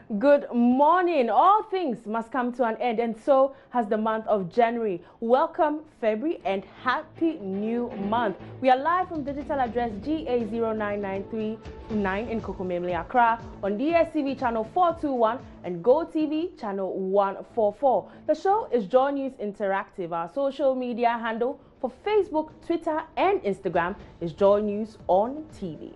Good morning. All things must come to an end, and so has the month of January. Welcome February and happy new month. We are live from digital address GA09939 in Kokomemle, Accra, on DSTV channel 421 and GoTV channel 144. The show is JoyNews Interactive. Our social media handle for Facebook, Twitter, and Instagram is JoyNews on TV.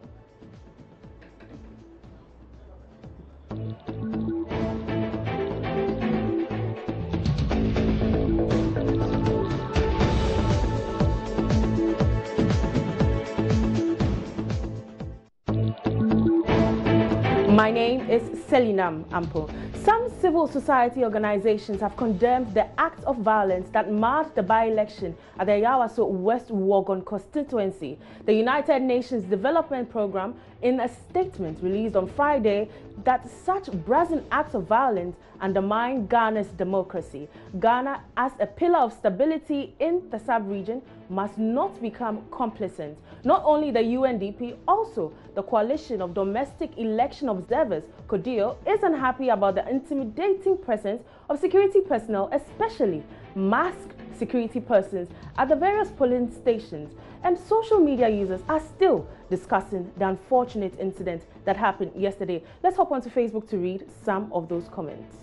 My name is Selinam Ampo. Some civil society organizations have condemned the act of violence that marred the by-election at the Yawaso West Wuogon constituency. The United Nations Development Programme, in a statement released on Friday, that such brazen acts of violence undermine Ghana's democracy. Ghana, as a pillar of stability in the sub-region, must not become complicit. Not only the UNDP, also the Coalition of Domestic Election Observers, CODEO, is unhappy about the intimidating presence of security personnel, especially masked security persons, at the various polling stations, and social media users are still discussing the unfortunate incident that happened yesterday. Let's hop onto Facebook to read some of those comments.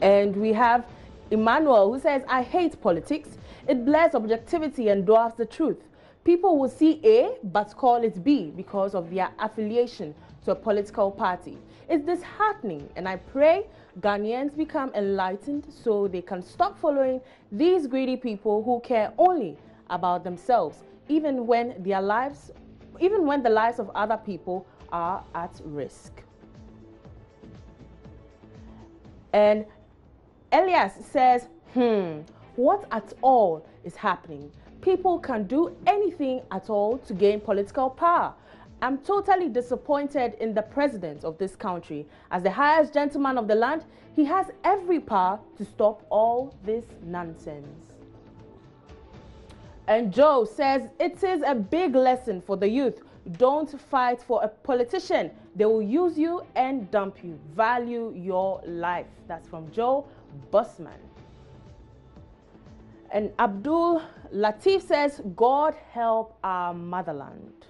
And we have Emmanuel, who says, I hate politics. It blurs objectivity and dwarfs the truth. People will see A but call it B because of their affiliation to a political party. It's disheartening, and I pray Ghanaians become enlightened so they can stop following these greedy people who care only about themselves, even when the lives of other people are at risk. And Elias says, what at all is happening? People can do anything at all to gain political power. I'm totally disappointed in the president of this country. As the highest gentleman of the land, he has every power to stop all this nonsense. And Joe says, it is a big lesson for the youth. Don't fight for a politician. They will use you and dump you. Value your life. That's from Joe Busman. And Abdul Latif says, God help our motherland.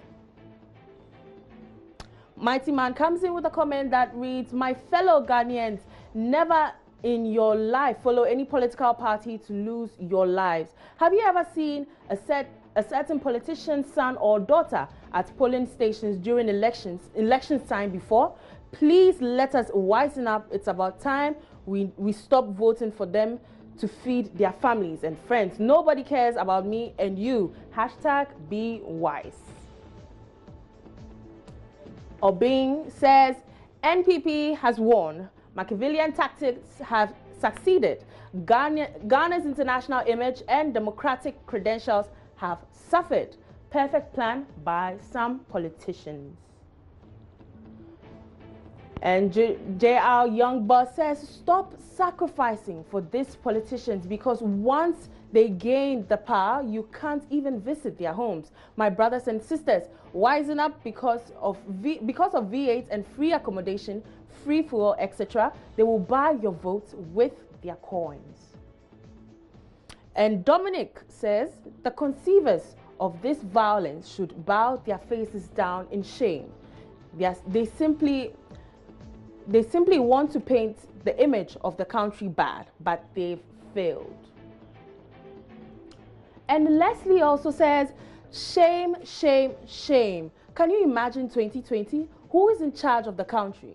Mighty Man comes in with a comment that reads, my fellow Ghanaians, never in your life follow any political party to lose your lives. Have you ever seen a certain politician's son or daughter at polling stations during elections time before? Please let us wisen up. It's about time we stop voting for them to feed their families and friends. Nobody cares about me and you. Hashtag be wise. Obing says, NPP has won. Machiavellian tactics have succeeded. Ghana's international image and democratic credentials have suffered. Perfect plan by some politicians. And JR Young Boss says, stop sacrificing for these politicians, because once they gain the power, you can't even visit their homes. My brothers and sisters, wisen up because of V8 and free accommodation, free fuel, etc. They will buy your votes with their coins. And Dominic says, the conceivers of this violence should bow their faces down in shame. They simply want to paint the image of the country bad, but they've failed. And Leslie also says, shame, shame, shame. Can you imagine 2020? Who is in charge of the country?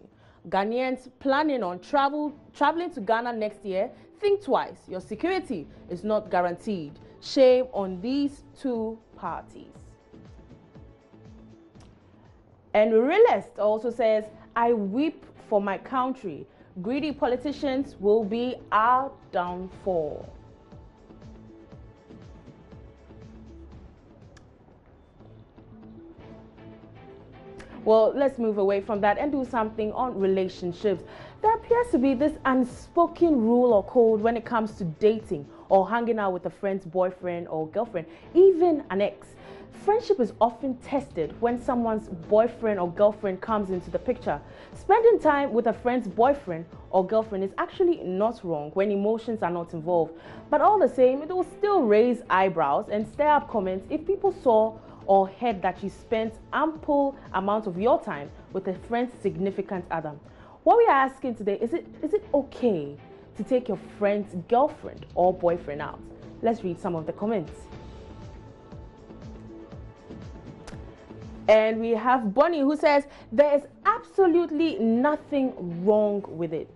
Ghanaians planning on traveling to Ghana next year, think twice. Your security is not guaranteed. Shame on these two parties. And Realist also says, I weep for my country. Greedy politicians will be our downfall. Well, let's move away from that and do something on relationships. There appears to be this unspoken rule or code when it comes to dating or hanging out with a friend's boyfriend or girlfriend, even an ex. friendship is often tested when someone's boyfriend or girlfriend comes into the picture. Spending time with a friend's boyfriend or girlfriend is actually not wrong when emotions are not involved. But all the same, it will still raise eyebrows and stir up comments if people saw or heard that you spent ample amount of your time with a friend's significant other. What we are asking today, is it okay to take your friend's girlfriend or boyfriend out? Let's read some of the comments. And we have Bonnie who says, there is absolutely nothing wrong with it.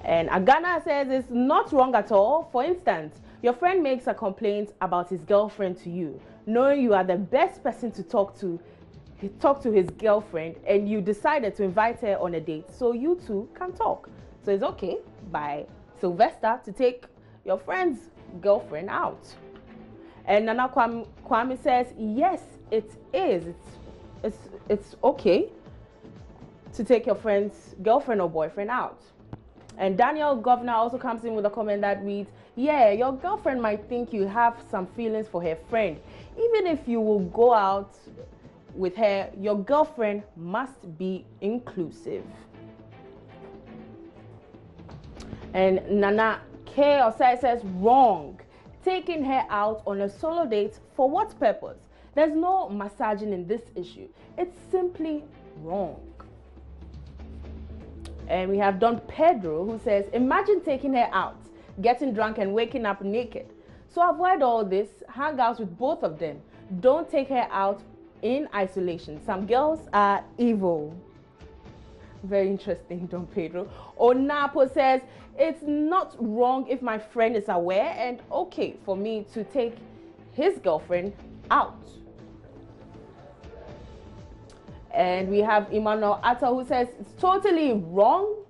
And Agana says it's not wrong at all. For instance, your friend makes a complaint about his girlfriend to you, knowing you are the best person to talk to his girlfriend, and you decided to invite her on a date so you two can talk. So it's okay by Sylvester to take your friend's girlfriend out. And Nana Kwame says, yes, it is. It's okay to take your friend's girlfriend or boyfriend out. And Daniel Governor also comes in with a comment that reads, yeah, your girlfriend might think you have some feelings for her friend. Even if you will go out with her, your girlfriend must be inclusive. And Nana K. Osai says, wrong. Taking her out on a solo date for what purpose? There's no massaging in this issue. It's simply wrong. And we have Don Pedro who says, imagine taking her out, getting drunk and waking up naked. So avoid all this, hang out with both of them. Don't take her out in isolation. Some girls are evil. Very interesting, Don Pedro. Onapo says, it's not wrong if my friend is aware and okay for me to take his girlfriend out. And we have Emmanuel Atta who says, it's totally wrong.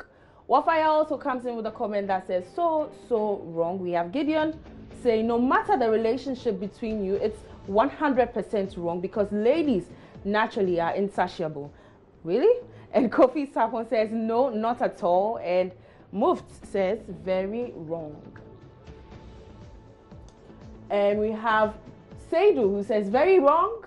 Wafaya also comes in with a comment that says, so wrong. We have Gideon saying, no matter the relationship between you, it's 100% wrong because ladies naturally are insatiable. Really? And Kofi Sapon says, no, not at all. And Muft says, very wrong. And we have Seidu who says, very wrong.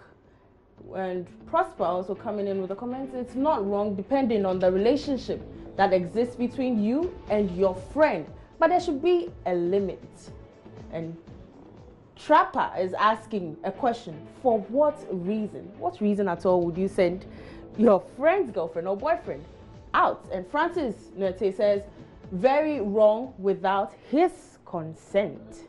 And Prosper also coming in with the comments, it's not wrong depending on the relationship that exists between you and your friend. But there should be a limit. And Trapper is asking a question, for what reason? What reason at all would you send your friend's girlfriend or boyfriend out? And Francis Nete says, very wrong without his consent.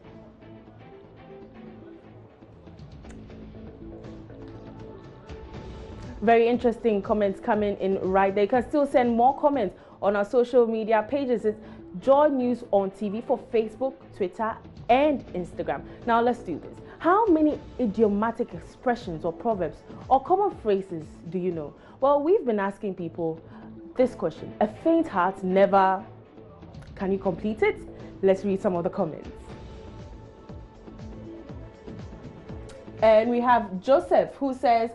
Very interesting comments coming in right there. You can still send more comments on our social media pages. It's Joy News on TV for Facebook, Twitter, and Instagram. Now let's do this. How many idiomatic expressions or proverbs or common phrases do you know? Well, we've been asking people this question. A faint heart never... Can you complete it? Let's read some of the comments. And we have Joseph who says,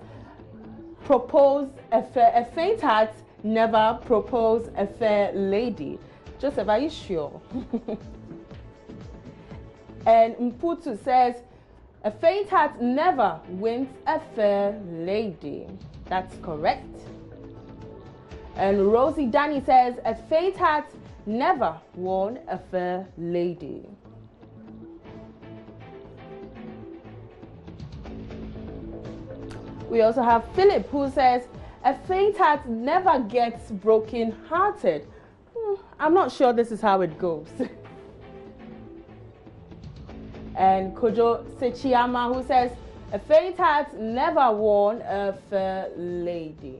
propose a faint heart never propose a fair lady. Joseph, are you sure? And Mputu says, a faint heart never wins a fair lady. That's correct. And Rosie Danny says, a faint heart never won a fair lady. We also have Philip who says, a faint heart never gets broken hearted. I'm not sure this is how it goes. And Kojo Sechiyama who says, a faint heart never won a fair lady.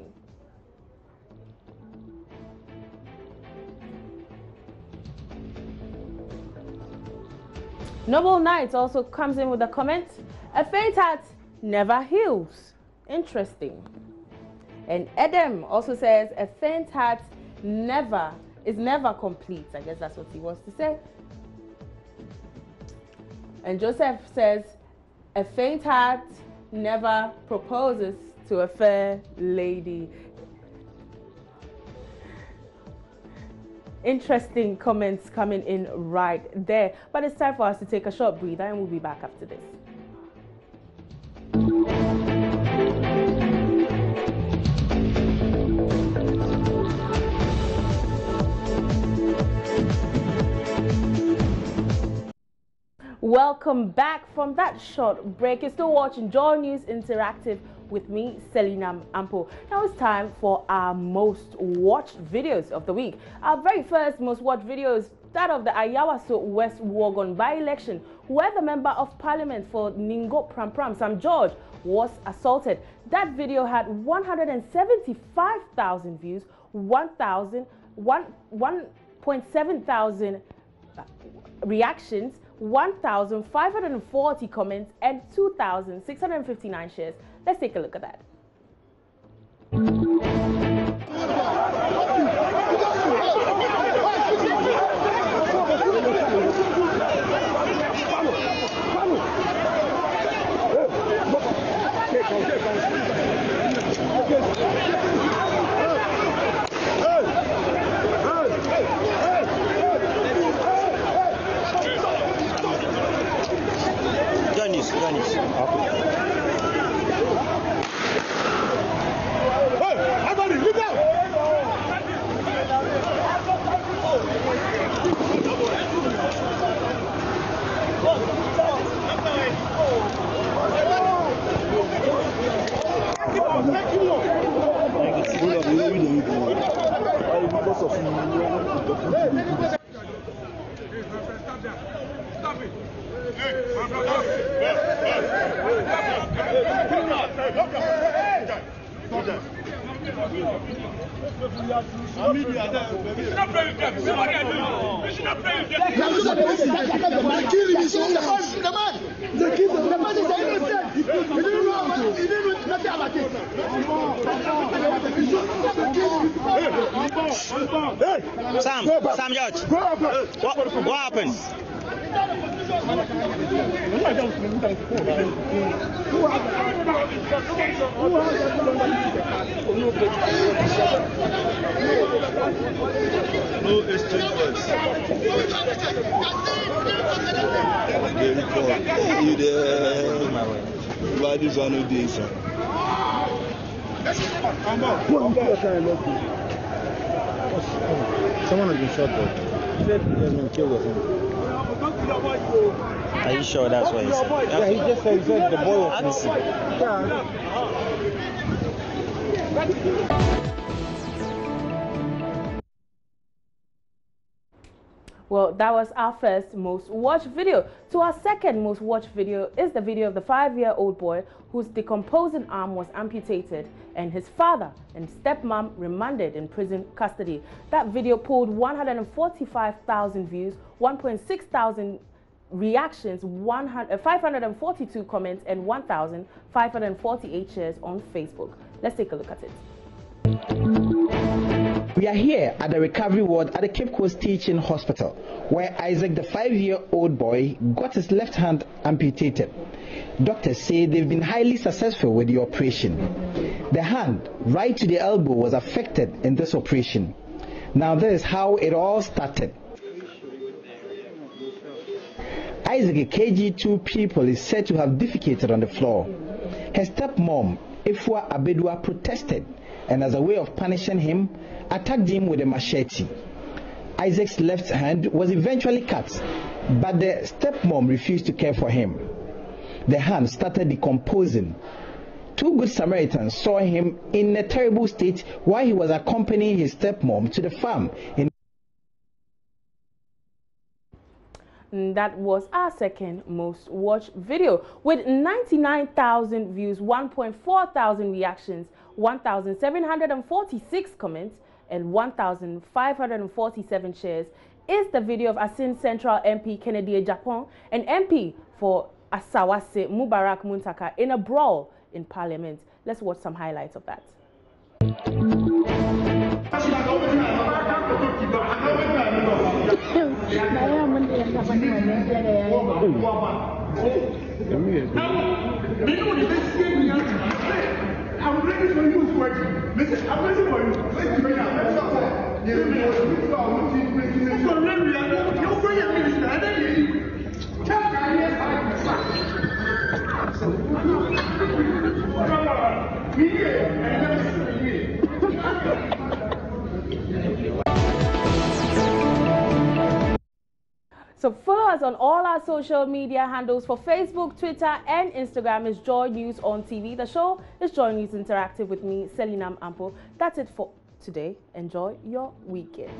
Noble Knight also comes in with a comment, a faint heart never heals. Interesting. And Edem also says, a faint heart is never complete. I guess that's what he wants to say. And Joseph says, a faint heart never proposes to a fair lady. Interesting comments coming in right there. But it's time for us to take a short breather and we'll be back after this. Welcome back from that short break. You're still watching JoyNews Interactive with me, Selinam Ampo. Now it's time for our most watched videos of the week. Our very first most watched video is that of the Ayawaso West Wogon by-election, where the Member of Parliament for Ningo Prampram, Sam George, was assaulted. That video had 175,000 views, 1.7 thousand reactions, 1,540 comments, and 2,659 shares. Let's take a look at that. Sam George, what happened? No exchange voice. You this one who did so. Someone has been shot though. He said he has been killed or something. Are you sure that's what he said? Yeah, he just said the boy was missing. Yeah. Well, that was our first most watched video. So our second most watched video is the video of the 5-year-old boy whose decomposing arm was amputated and his father and stepmom remanded in prison custody. That video pulled 145,000 views, 1.6 thousand reactions, 542 comments, and 1,548 shares on Facebook. Let's take a look at it. We are here at the recovery ward at the Cape Coast Teaching Hospital, where Isaac, the 5-year-old boy, got his left hand amputated. Doctors say they've been highly successful with the operation. The hand, right to the elbow, was affected in this operation. Now this is how it all started. Isaac, a KG2 pupil, is said to have defecated on the floor. Her stepmom, Ifwa Abedua, protested and as a way of punishing him, attacked him with a machete. Isaac's left hand was eventually cut, but the stepmom refused to care for him. The hand started decomposing. Two good Samaritans saw him in a terrible state while he was accompanying his stepmom to the farm. That was our second most watched video with 99,000 views, 1.4 thousand reactions, 1,746 comments, and 1,547 shares. Is the video of Asin Central MP Kennedy Japan and MP for Asawase Mubarak Muntaka in a brawl in Parliament. Let's watch some highlights of that. I'm ready for you to work. Listen, I'm ready for you. Listen, So follow us on all our social media handles for Facebook, Twitter, and Instagram is Joy News on TV. The show is Joy News Interactive with me, Selinam Ampo. That's it for today. Enjoy your weekend.